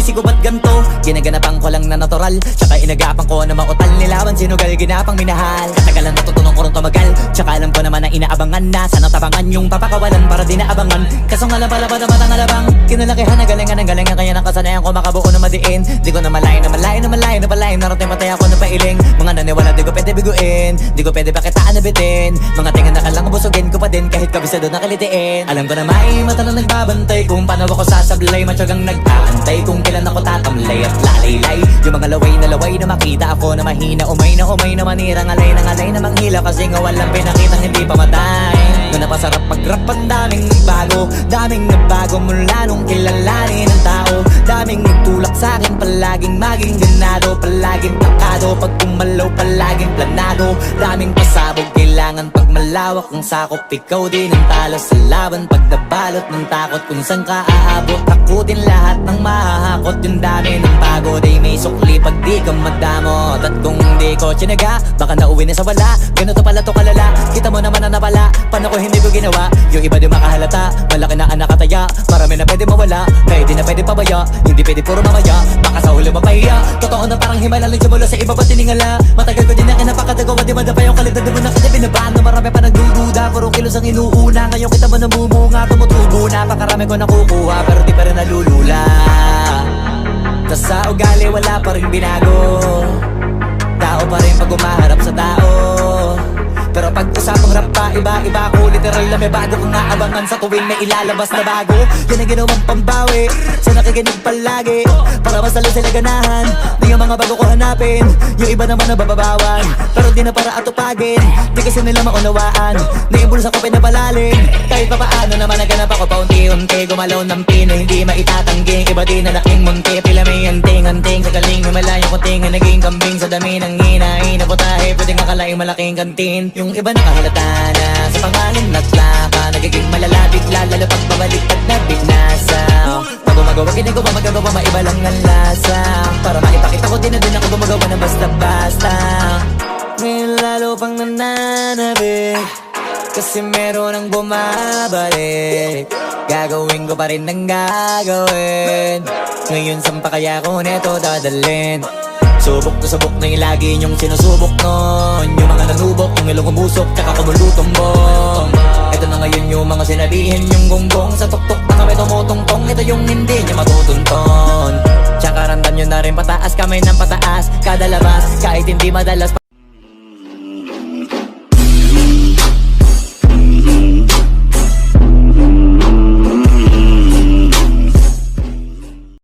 sinisisi ko ba't ganto? Ginaganapan ko lang na natural, tsaka inagapan ko na mautal. Nilaban sinugal, ginapang minahal. Katagalan natutunan ko rin tumagal, tsaka alam ko naman na inaabangan na. Sana tabangan yung papakawalan para di naabangan. Kaso nga lang pala ba naman ang alabang kinalakihan na galingan kaya nakasanayan ko makabuo na madiin. Di ko na malayo na malayo na malayo na palayo. Narating matay ako na pailing. Mga naniwala di ko pwede biguin, di ko pwede pakitaan na bitin. Mga tingan na kalang busugin ko pa din kahit kabisado na kalitiin. Alam ko na may mata na nagbabantay kung paano ako sasablay. Matyagang nag-aantay kung kailan ako tatamlay at lalaylay. Yung mga laway na makita ako na mahina. Umay na manira, ngalay na manghila. Kasi nga walang pinakitang hindi pamatay. Na napasarap mag-rap ang daming nagbago mula nung kilalanin ang tao. Daming nagtulak sa'kin, palaging maging ganado. Palaging plakado, pag kumalaw palaging planado. Daming pasabog, kailangan pag malawak ang sakop. Ikaw din ang talo sa laban pag nabalot ng takot. Kung saan ka aabot, ako din lahat ng mahahakot. Yung dami ng pagod ay may sukli pag di ka madamot. At kung di ko tsinaga, baka nauwi na sa wala. Ganito pala to kalala, kita mo naman na napala. Paano ko hindi ko ginawa, yung iba di makahalata. Malaki na anak kataya, marami na pwede mawala. Kaya di na pwede pabaya, hindi pwede puro mamaya. Baka sa huli mapahiya, totoo na parang himala lang simula sa iba ba tiningala. Matagal ko din na kinapakatagawa, di madapa yung kalidad mo na kita binabaan. Na marami pa nagdududa, puro kilos ang inuuna. Ngayon kita mo namumunga, tumutubo na. Pakarami ko nakukuha, pero di pa rin nalulula. Tas sa ugali wala pa rin binago. Tao pa rin pag umaharap sa tao. Pero pag usapang rap pa, iba ako. Literal na may bago kong naabangan sa tuwing may ilalabas na bago. Yan ang ginawang pambawi sa nakikinig palagi, para mas lalo sila ganahan. Di yung mga bago ko hanapin, yung iba naman nabababawan. Pero di na para atupagin, di kasi nila maunawaan. Naimbulsa ko pinapalalim, kahit pa paano naman naganap ako paunti-unti. Gumalaw ng pino, hindi maitatanggi. Iba di na laking munti, pila may anting-anting. Sa galing may malayong kunting, naging kambing sa dami ng hinahin. Naputahe, pwedeng akalaing malaking kantin. Yung iba nakahalata na sa pangalan at plaka. Nagiging malalapit lalo pag babalik at nabinasa. Pag gumagawa, ginagawa, magagawa, maiba lang ang lasa. Para maipakita ko din na din ako gumagawa na basta-basta. Ngayon lalo pang nananabik, kasi meron ang bumabalik. Gagawin ko pa rin ang gagawin. Ngayon saan pa kaya ko neto dadalhin? Subok na yung lagi niyong sinusubok nun. Yung mga nanubok, yung ilong umusok, tsaka kumulutumbong. Ito na ngayon yung mga sinabihin yung gonggong. Sa tuktok na kami tumutungtong, ito yung hindi niya matutunton. Tsaka ramdam nyo na rin pataas, kamay ng pataas kada labas, kahit hindi madalas.